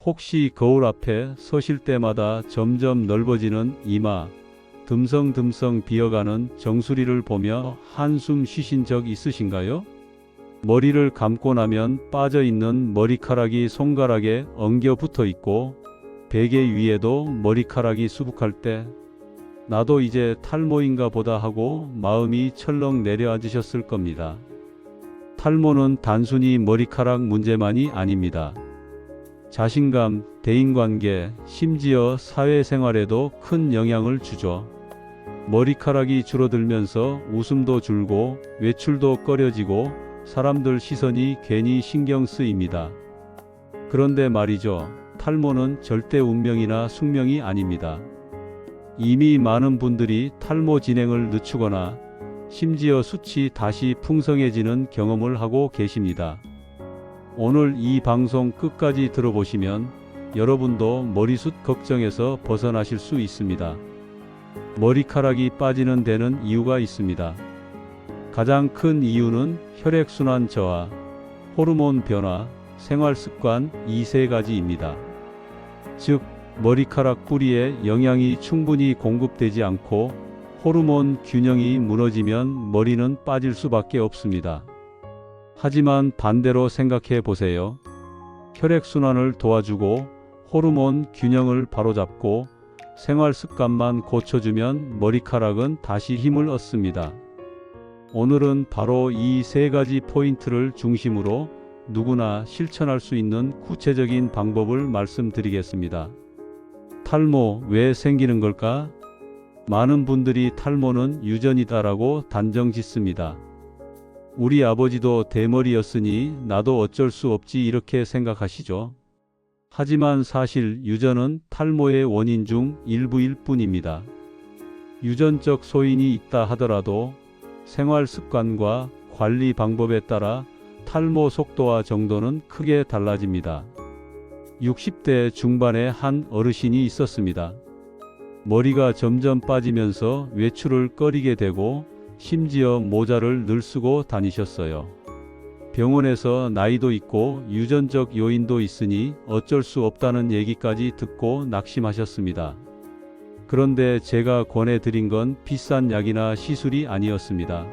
혹시 거울 앞에 서실 때마다 점점 넓어지는 이마, 듬성듬성 비어가는 정수리를 보며 한숨 쉬신 적 있으신가요? 머리를 감고 나면 빠져있는 머리카락이 손가락에 엉겨 붙어 있고 베개 위에도 머리카락이 수북할 때 나도 이제 탈모인가 보다 하고 마음이 철렁 내려앉으셨을 겁니다. 탈모는 단순히 머리카락 문제만이 아닙니다. 자신감, 대인관계, 심지어 사회생활에도 큰 영향을 주죠. 머리카락이 줄어들면서 웃음도 줄고 외출도 꺼려지고 사람들 시선이 괜히 신경 쓰입니다. 그런데 말이죠. 탈모는 절대 운명이나 숙명이 아닙니다. 이미 많은 분들이 탈모 진행을 늦추거나 심지어 숱이 다시 풍성해지는 경험을 하고 계십니다. 오늘 이 방송 끝까지 들어보시면 여러분도 머리숱 걱정에서 벗어나실 수 있습니다. 머리카락이 빠지는 데는 이유가 있습니다. 가장 큰 이유는 혈액순환 저하, 호르몬 변화, 생활습관 이 세 가지입니다. 즉, 머리카락 뿌리에 영양이 충분히 공급되지 않고 호르몬 균형이 무너지면 머리는 빠질 수밖에 없습니다. 하지만 반대로 생각해 보세요. 혈액순환을 도와주고 호르몬 균형을 바로잡고 생활 습관만 고쳐주면 머리카락은 다시 힘을 얻습니다. 오늘은 바로 이 세 가지 포인트를 중심으로 누구나 실천할 수 있는 구체적인 방법을 말씀드리겠습니다. 탈모 왜 생기는 걸까? 많은 분들이 탈모는 유전이다라고 단정 짓습니다. 우리 아버지도 대머리였으니 나도 어쩔 수 없지 이렇게 생각하시죠. 하지만 사실 유전은 탈모의 원인 중 일부일 뿐입니다. 유전적 소인이 있다 하더라도 생활 습관과 관리 방법에 따라 탈모 속도와 정도는 크게 달라집니다. 60대 중반의 한 어르신이 있었습니다. 머리가 점점 빠지면서 외출을 꺼리게 되고 심지어 모자를 늘 쓰고 다니셨어요. 병원에서 나이도 있고 유전적 요인도 있으니 어쩔 수 없다는 얘기까지 듣고 낙심하셨습니다. 그런데 제가 권해드린 건 비싼 약이나 시술이 아니었습니다.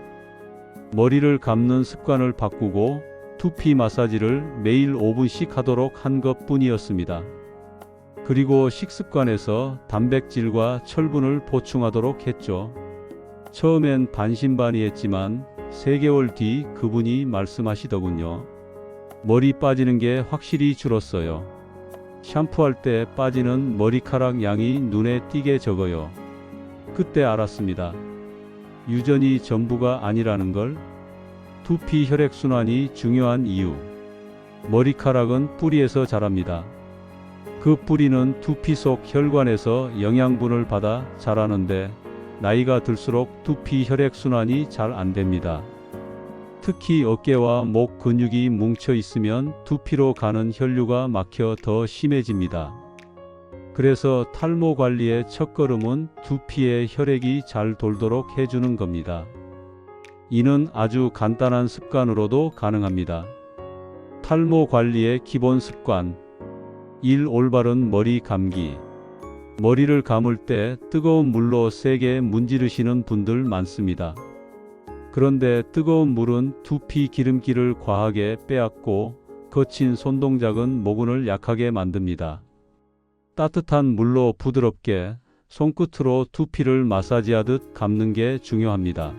머리를 감는 습관을 바꾸고 두피 마사지를 매일 5분씩 하도록 한 것뿐이었습니다. 그리고 식습관에서 단백질과 철분을 보충하도록 했죠. 처음엔 반신반의했지만 3개월 뒤 그분이 말씀하시더군요. 머리 빠지는 게 확실히 줄었어요. 샴푸할 때 빠지는 머리카락 양이 눈에 띄게 적어요. 그때 알았습니다. 유전이 전부가 아니라는 걸. 두피 혈액순환이 중요한 이유. 머리카락은 뿌리에서 자랍니다. 그 뿌리는 두피 속 혈관에서 영양분을 받아 자라는데 나이가 들수록 두피 혈액순환이 잘 안됩니다. 특히 어깨와 목 근육이 뭉쳐 있으면 두피로 가는 혈류가 막혀 더 심해집니다. 그래서 탈모 관리의 첫걸음은 두피에 혈액이 잘 돌도록 해주는 겁니다. 이는 아주 간단한 습관으로도 가능합니다. 탈모 관리의 기본 습관 1. 올바른 머리 감기. 머리를 감을 때 뜨거운 물로 세게 문지르시는 분들 많습니다. 그런데 뜨거운 물은 두피 기름기를 과하게 빼앗고 거친 손동작은 모근을 약하게 만듭니다. 따뜻한 물로 부드럽게 손끝으로 두피를 마사지하듯 감는 게 중요합니다.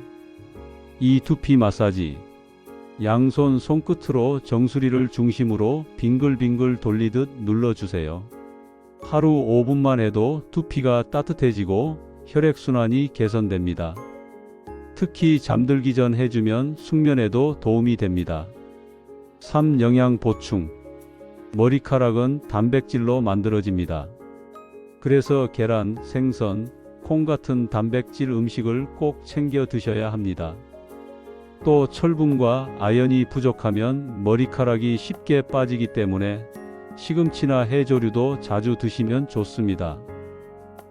이 두피 마사지. 양손 손끝으로 정수리를 중심으로 빙글빙글 돌리듯 눌러주세요. 하루 5분만 해도 두피가 따뜻해지고 혈액순환이 개선됩니다. 특히 잠들기 전 해주면 숙면에도 도움이 됩니다. 3. 영양 보충. 머리카락은 단백질로 만들어집니다. 그래서 계란, 생선, 콩 같은 단백질 음식을 꼭 챙겨 드셔야 합니다. 또 철분과 아연이 부족하면 머리카락이 쉽게 빠지기 때문에 시금치나 해조류도 자주 드시면 좋습니다.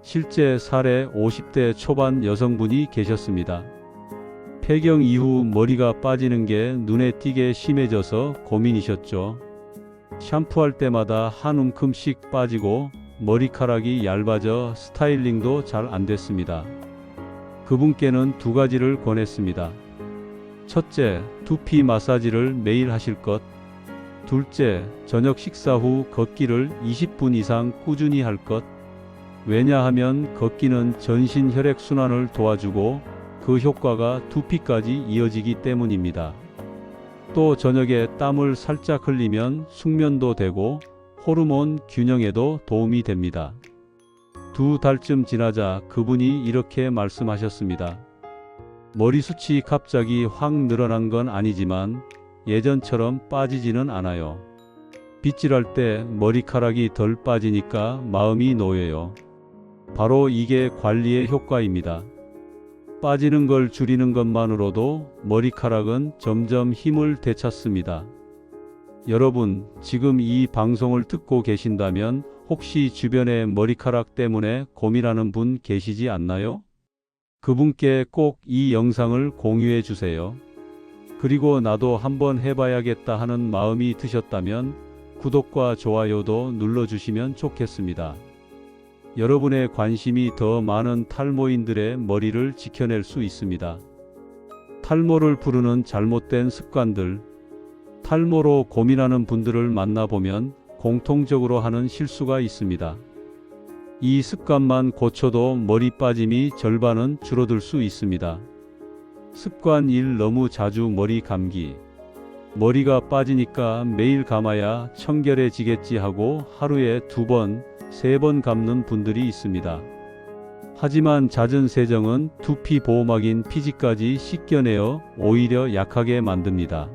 실제 사례 50대 초반 여성분이 계셨습니다. 폐경 이후 머리가 빠지는 게 눈에 띄게 심해져서 고민이셨죠. 샴푸할 때마다 한 움큼씩 빠지고 머리카락이 얇아져 스타일링도 잘 안 됐습니다. 그분께는 두 가지를 권했습니다. 첫째, 두피 마사지를 매일 하실 것. 둘째, 저녁 식사 후 걷기를 20분 이상 꾸준히 할 것. 왜냐하면 걷기는 전신 혈액순환을 도와주고 그 효과가 두피까지 이어지기 때문입니다. 또 저녁에 땀을 살짝 흘리면 숙면도 되고 호르몬 균형에도 도움이 됩니다. 두 달쯤 지나자 그분이 이렇게 말씀하셨습니다. 머리숱이 갑자기 확 늘어난 건 아니지만 예전처럼 빠지지는 않아요. 빗질할 때 머리카락이 덜 빠지니까 마음이 놓여요. 바로 이게 관리의 효과입니다. 빠지는 걸 줄이는 것만으로도 머리카락은 점점 힘을 되찾습니다. 여러분, 지금 이 방송을 듣고 계신다면 혹시 주변에 머리카락 때문에 고민하는 분 계시지 않나요? 그분께 꼭 이 영상을 공유해 주세요. 그리고 나도 한번 해봐야겠다 하는 마음이 드셨다면 구독과 좋아요도 눌러주시면 좋겠습니다. 여러분의 관심이 더 많은 탈모인들의 머리를 지켜낼 수 있습니다. 탈모를 부르는 잘못된 습관들. 탈모로 고민하는 분들을 만나보면 공통적으로 하는 실수가 있습니다. 이 습관만 고쳐도 머리 빠짐이 절반은 줄어들 수 있습니다. 습관 1. 너무 자주 머리 감기. 머리가 빠지니까 매일 감아야 청결해지겠지 하고 하루에 2번, 3번 감는 분들이 있습니다. 하지만 잦은 세정은 두피 보호막인 피지까지 씻겨내어 오히려 약하게 만듭니다.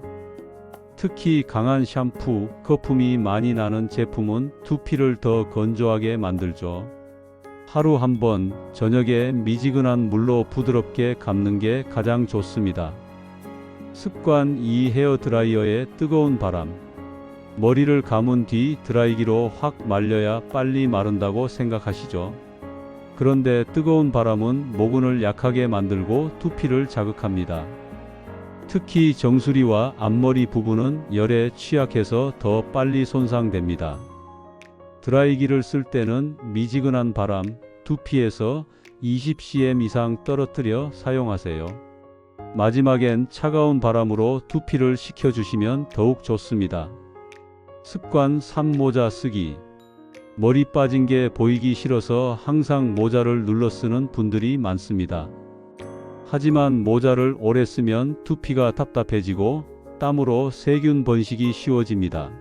특히 강한 샴푸, 거품이 많이 나는 제품은 두피를 더 건조하게 만들죠. 하루 한 번, 저녁에 미지근한 물로 부드럽게 감는 게 가장 좋습니다. 습관 2. 헤어 드라이어의 뜨거운 바람. 머리를 감은 뒤 드라이기로 확 말려야 빨리 마른다고 생각하시죠? 그런데 뜨거운 바람은 모근을 약하게 만들고 두피를 자극합니다. 특히 정수리와 앞머리 부분은 열에 취약해서 더 빨리 손상됩니다. 드라이기를 쓸 때는 미지근한 바람, 두피에서 20cm 이상 떨어뜨려 사용하세요. 마지막엔 차가운 바람으로 두피를 식혀주시면 더욱 좋습니다. 습관 3. 모자 쓰기. 머리 빠진 게 보이기 싫어서 항상 모자를 눌러 쓰는 분들이 많습니다. 하지만 모자를 오래 쓰면 두피가 답답해지고 땀으로 세균 번식이 쉬워집니다.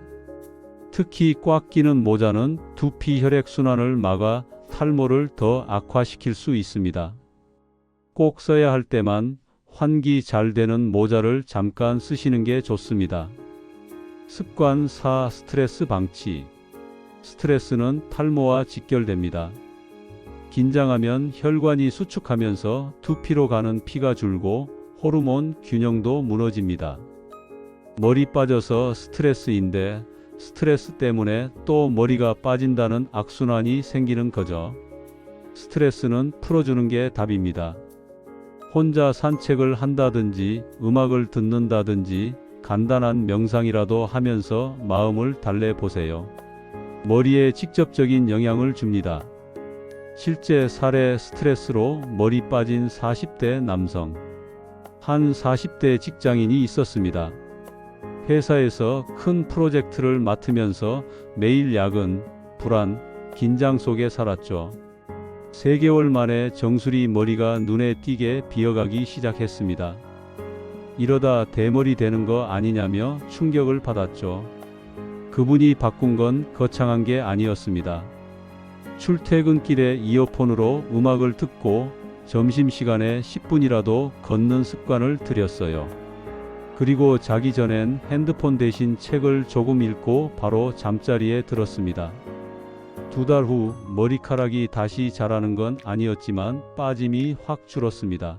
특히 꽉 끼는 모자는 두피 혈액순환을 막아 탈모를 더 악화시킬 수 있습니다. 꼭 써야 할 때만 환기 잘 되는 모자를 잠깐 쓰시는 게 좋습니다. 습관 4. 스트레스 방치. 스트레스는 탈모와 직결됩니다. 긴장하면 혈관이 수축하면서 두피로 가는 피가 줄고 호르몬 균형도 무너집니다. 머리 빠져서 스트레스인데 스트레스 때문에 또 머리가 빠진다는 악순환이 생기는 거죠. 스트레스는 풀어주는 게 답입니다. 혼자 산책을 한다든지 음악을 듣는다든지 간단한 명상이라도 하면서 마음을 달래보세요. 머리에 직접적인 영향을 줍니다. 실제 사례 스트레스로 머리 빠진 40대 남성. 한 40대 직장인이 있었습니다. 회사에서 큰 프로젝트를 맡으면서 매일 야근, 불안, 긴장 속에 살았죠. 3개월 만에 정수리 머리가 눈에 띄게 비어가기 시작했습니다. 이러다 대머리 되는 거 아니냐며 충격을 받았죠. 그분이 바꾼 건 거창한 게 아니었습니다. 출퇴근길에 이어폰으로 음악을 듣고 점심시간에 10분이라도 걷는 습관을 들였어요. 그리고 자기 전엔 핸드폰 대신 책을 조금 읽고 바로 잠자리에 들었습니다. 2달 후 머리카락이 다시 자라는 건 아니었지만 빠짐이 확 줄었습니다.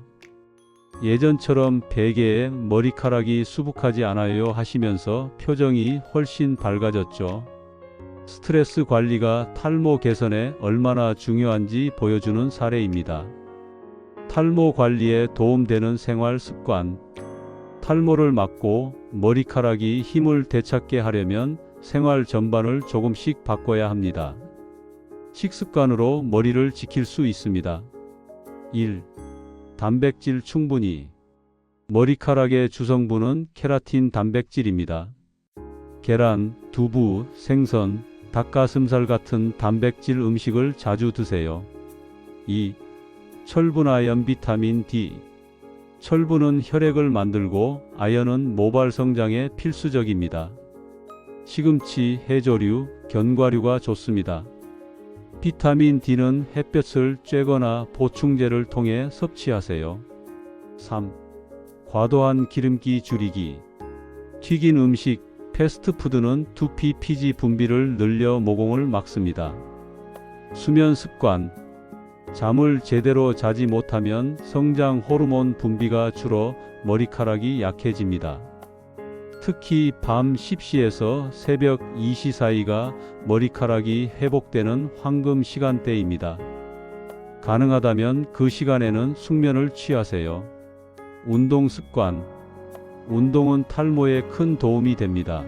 예전처럼 베개에 머리카락이 수북하지 않아요 하시면서 표정이 훨씬 밝아졌죠. 스트레스 관리가 탈모 개선에 얼마나 중요한지 보여주는 사례입니다. 탈모 관리에 도움되는 생활 습관. 탈모를 막고 머리카락이 힘을 되찾게 하려면 생활 전반을 조금씩 바꿔야 합니다. 식습관으로 머리를 지킬 수 있습니다. 1. 단백질 충분히. 머리카락의 주성분은 케라틴 단백질입니다. 계란, 두부, 생선, 닭가슴살 같은 단백질 음식을 자주 드세요. 2. 철분, 아연, 비타민 D. 철분은 혈액을 만들고 아연은 모발 성장에 필수적입니다. 시금치, 해조류, 견과류가 좋습니다. 비타민 D는 햇볕을 쬐거나 보충제를 통해 섭취하세요. 3. 과도한 기름기 줄이기. 튀긴 음식, 패스트푸드는 두피 피지 분비를 늘려 모공을 막습니다. 수면 습관. 잠을 제대로 자지 못하면 성장 호르몬 분비가 줄어 머리카락이 약해집니다. 특히 밤 10시에서 새벽 2시 사이가 머리카락이 회복되는 황금 시간대입니다. 가능하다면 그 시간에는 숙면을 취하세요. 운동 습관. 운동은 탈모에 큰 도움이 됩니다.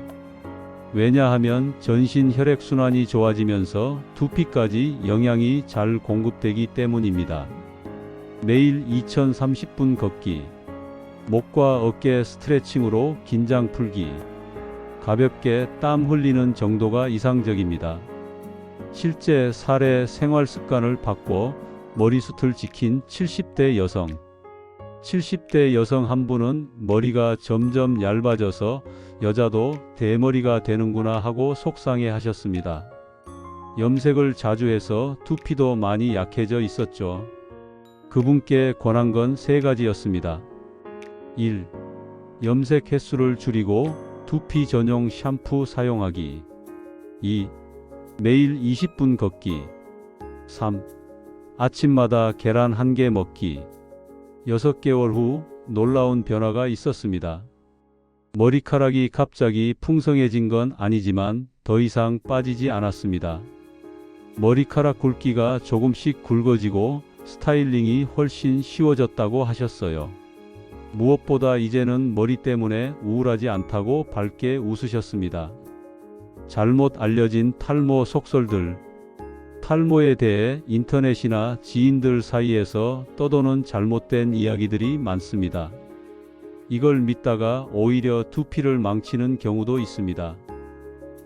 왜냐하면 전신 혈액순환이 좋아지면서 두피까지 영양이 잘 공급되기 때문입니다. 매일 2030분 걷기. 목과 어깨 스트레칭으로 긴장 풀기. 가볍게 땀 흘리는 정도가 이상적입니다. 실제 사례 생활 습관을 바꿔 머리숱을 지킨 70대 여성. 70대 여성 한 분은 머리가 점점 얇아져서 여자도 대머리가 되는구나 하고 속상해 하셨습니다. 염색을 자주 해서 두피도 많이 약해져 있었죠. 그분께 권한 건 3가지였습니다. 1. 염색 횟수를 줄이고 두피 전용 샴푸 사용하기. 2. 매일 20분 걷기. 3. 아침마다 계란 1개 먹기. 6개월 후 놀라운 변화가 있었습니다. 머리카락이 갑자기 풍성해진 건 아니지만 더 이상 빠지지 않았습니다. 머리카락 굵기가 조금씩 굵어지고 스타일링이 훨씬 쉬워졌다고 하셨어요. 무엇보다 이제는 머리 때문에 우울하지 않다고 밝게 웃으셨습니다. 잘못 알려진 탈모 속설들. 탈모에 대해 인터넷이나 지인들 사이에서 떠도는 잘못된 이야기들이 많습니다. 이걸 믿다가 오히려 두피를 망치는 경우도 있습니다.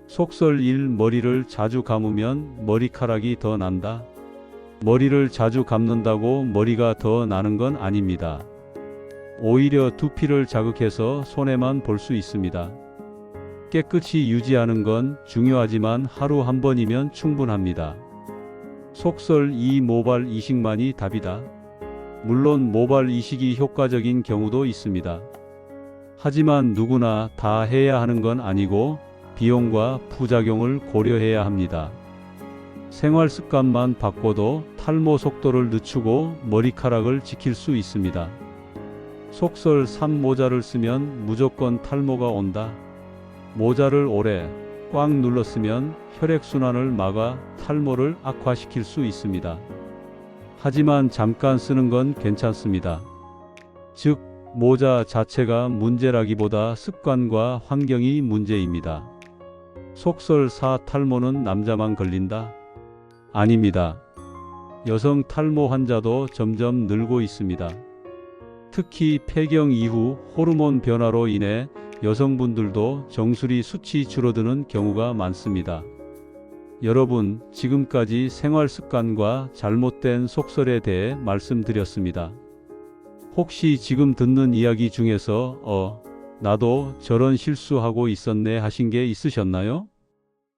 속설 1. 머리를 자주 감으면 머리카락이 더 난다. 머리를 자주 감는다고 머리가 더 나는 건 아닙니다. 오히려 두피를 자극해서 손해만 볼 수 있습니다. 깨끗이 유지하는 건 중요하지만 하루 한 번이면 충분합니다. 속설 2. 모발 이식만이 답이다. 물론 모발 이식이 효과적인 경우도 있습니다. 하지만 누구나 다 해야 하는 건 아니고 비용과 부작용을 고려해야 합니다. 생활 습관만 바꿔도 탈모 속도를 늦추고 머리카락을 지킬 수 있습니다. 속설 3. 모자를 쓰면 무조건 탈모가 온다. 모자를 오래 꽉 눌러 쓰면 혈액순환을 막아 탈모를 악화시킬 수 있습니다. 하지만 잠깐 쓰는 건 괜찮습니다. 즉, 모자 자체가 문제라기보다 습관과 환경이 문제입니다. 속설 4. 탈모는 남자만 걸린다. 아닙니다. 여성 탈모 환자도 점점 늘고 있습니다. 특히 폐경 이후 호르몬 변화로 인해 여성분들도 정수리 수치 줄어드는 경우가 많습니다. 여러분, 지금까지 생활 습관과 잘못된 속설에 대해 말씀드렸습니다. 혹시 지금 듣는 이야기 중에서 나도 저런 실수하고 있었네 하신 게 있으셨나요?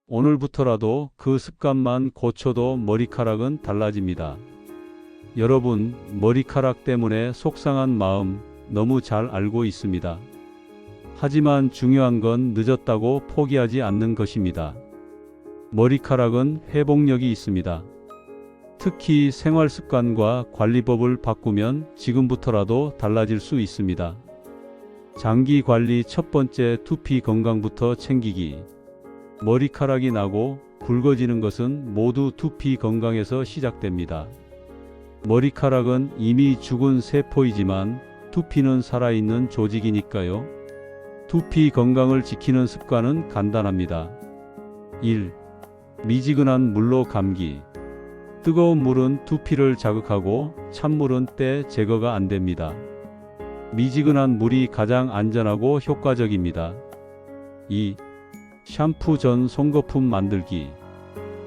오늘부터라도 그 습관만 고쳐도 머리카락은 달라집니다. 여러분, 머리카락 때문에 속상한 마음 너무 잘 알고 있습니다. 하지만 중요한 건 늦었다고 포기하지 않는 것입니다. 머리카락은 회복력이 있습니다. 특히 생활 습관과 관리법을 바꾸면 지금부터라도 달라질 수 있습니다. 장기 관리 첫 번째, 두피 건강부터 챙기기. 머리카락이 나고 굵어지는 것은 모두 두피 건강에서 시작됩니다. 머리카락은 이미 죽은 세포이지만 두피는 살아있는 조직이니까요. 두피 건강을 지키는 습관은 간단합니다. 1. 미지근한 물로 감기. 뜨거운 물은 두피를 자극하고 찬물은 때 제거가 안 됩니다. 미지근한 물이 가장 안전하고 효과적입니다. 2. 샴푸 전 손거품 만들기.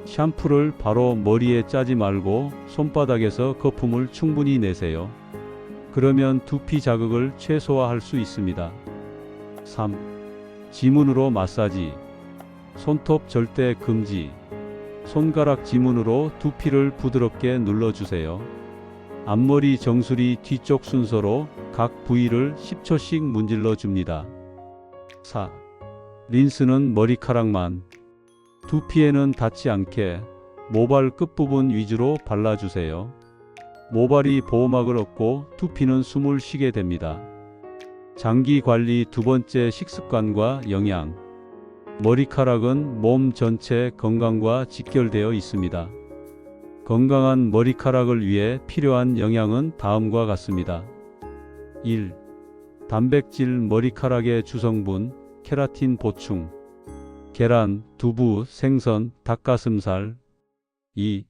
샴푸를 바로 머리에 짜지 말고 손바닥에서 거품을 충분히 내세요. 그러면 두피 자극을 최소화할 수 있습니다. 3. 지문으로 마사지. 손톱 절대 금지. 손가락 지문으로 두피를 부드럽게 눌러주세요. 앞머리 정수리 뒤쪽 순서로 각 부위를 10초씩 문질러 줍니다. 4. 린스는 머리카락만. 두피에는 닿지 않게 모발 끝부분 위주로 발라주세요. 모발이 보호막을 얻고 두피는 숨을 쉬게 됩니다. 장기 관리 두 번째 식습관과 영양. 머리카락은 몸 전체 건강과 직결되어 있습니다. 건강한 머리카락을 위해 필요한 영양은 다음과 같습니다. 1. 단백질 머리카락의 주성분, 케라틴 보충. 계란, 두부, 생선, 닭가슴살. 2.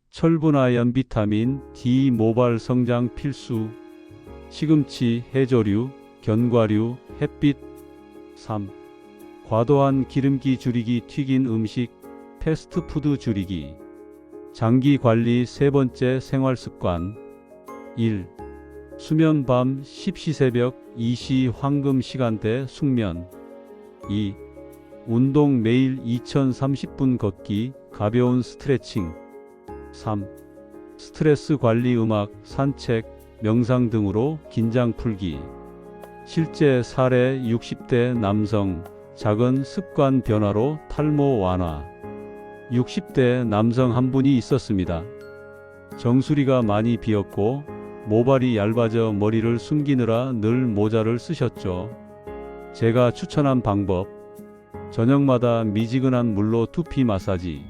철분, 아연, 비타민 D 모발 성장 필수. 시금치, 해조류, 견과류, 햇빛. 3. 과도한 기름기 줄이기 튀긴 음식, 패스트푸드 줄이기. 장기 관리 세 번째 생활습관. 1. 수면 밤 10시 새벽 2시 황금 시간대 숙면. 2. 운동 매일 2030분 걷기, 가벼운 스트레칭. 3. 스트레스 관리 음악, 산책, 명상 등으로 긴장 풀기. 실제 사례 60대 남성, 작은 습관 변화로 탈모 완화. 60대 남성 한 분이 있었습니다. 정수리가 많이 비었고 모발이 얇아져 머리를 숨기느라 늘 모자를 쓰셨죠. 제가 추천한 방법. 저녁마다 미지근한 물로 두피 마사지.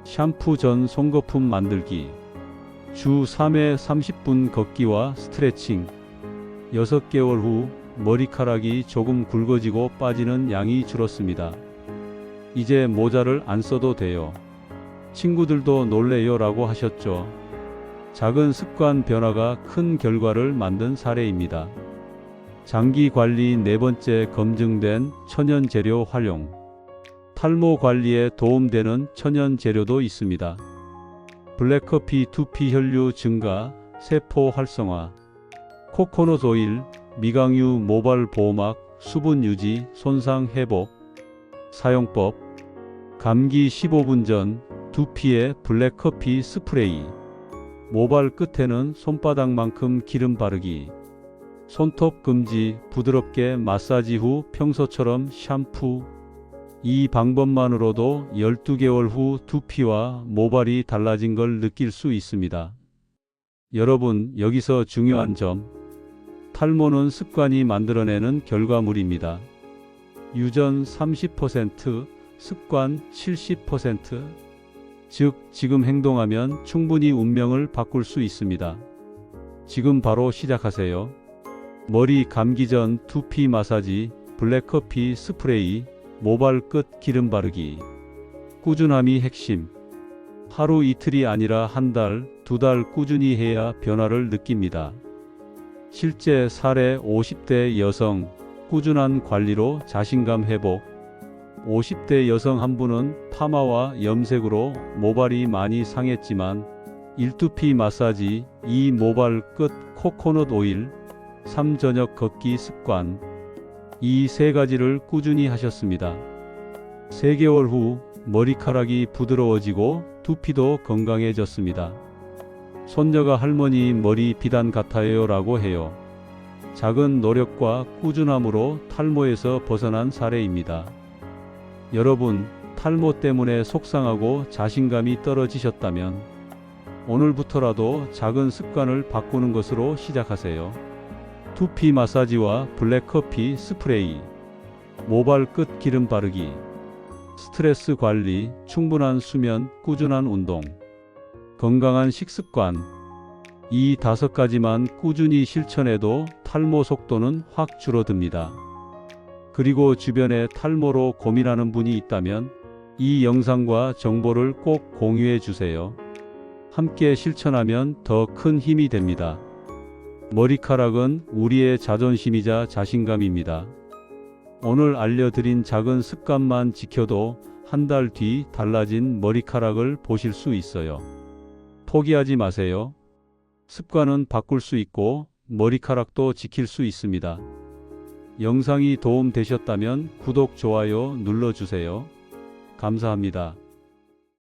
샴푸 전 손거품 만들기. 주 3회 30분 걷기와 스트레칭. 6개월 후 머리카락이 조금 굵어지고 빠지는 양이 줄었습니다. 이제 모자를 안 써도 돼요. 친구들도 놀래요 라고 하셨죠. 작은 습관 변화가 큰 결과를 만든 사례입니다. 장기 관리 네 번째 검증된 천연 재료 활용. 탈모 관리에 도움되는 천연 재료도 있습니다. 블랙커피 두피 혈류 증가, 세포 활성화. 코코넛 오일, 미강유 모발 보호막, 수분 유지, 손상 회복. 사용법. 감기 15분 전 두피에 블랙커피 스프레이. 모발 끝에는 손바닥만큼 기름 바르기. 손톱 금지, 부드럽게 마사지 후 평소처럼 샴푸. 이 방법만으로도 12개월 후 두피와 모발이 달라진 걸 느낄 수 있습니다. 여러분, 여기서 중요한 점. 탈모는 습관이 만들어내는 결과물입니다. 유전 30%, 습관 70%. 즉, 지금 행동하면 충분히 운명을 바꿀 수 있습니다. 지금 바로 시작하세요. 머리 감기 전 두피 마사지, 블랙커피 스프레이, 모발 끝 기름 바르기. 꾸준함이 핵심. 하루 이틀이 아니라 한 달, 두 달 꾸준히 해야 변화를 느낍니다. 실제 사례 50대 여성, 꾸준한 관리로 자신감 회복. 50대 여성 한 분은 파마와 염색으로 모발이 많이 상했지만 1두피 마사지, 2 모발 끝 코코넛 오일, 3 저녁 걷기 습관. 이 세 가지를 꾸준히 하셨습니다. 3개월 후 머리카락이 부드러워지고 두피도 건강해졌습니다. 손녀가 할머니 머리 비단 같아요 라고 해요. 작은 노력과 꾸준함으로 탈모에서 벗어난 사례입니다. 여러분, 탈모 때문에 속상하고 자신감이 떨어지셨다면 오늘부터라도 작은 습관을 바꾸는 것으로 시작하세요. 두피 마사지와 블랙커피 스프레이, 모발 끝 기름 바르기, 스트레스 관리, 충분한 수면, 꾸준한 운동, 건강한 식습관. 이 5가지만 꾸준히 실천해도 탈모 속도는 확 줄어듭니다. 그리고 주변에 탈모로 고민하는 분이 있다면 이 영상과 정보를 꼭 공유해 주세요. 함께 실천하면 더 큰 힘이 됩니다. 머리카락은 우리의 자존심이자 자신감입니다. 오늘 알려드린 작은 습관만 지켜도 한 달 뒤 달라진 머리카락을 보실 수 있어요. 포기하지 마세요. 습관은 바꿀 수 있고 머리카락도 지킬 수 있습니다. 영상이 도움 되셨다면 구독, 좋아요 눌러주세요. 감사합니다.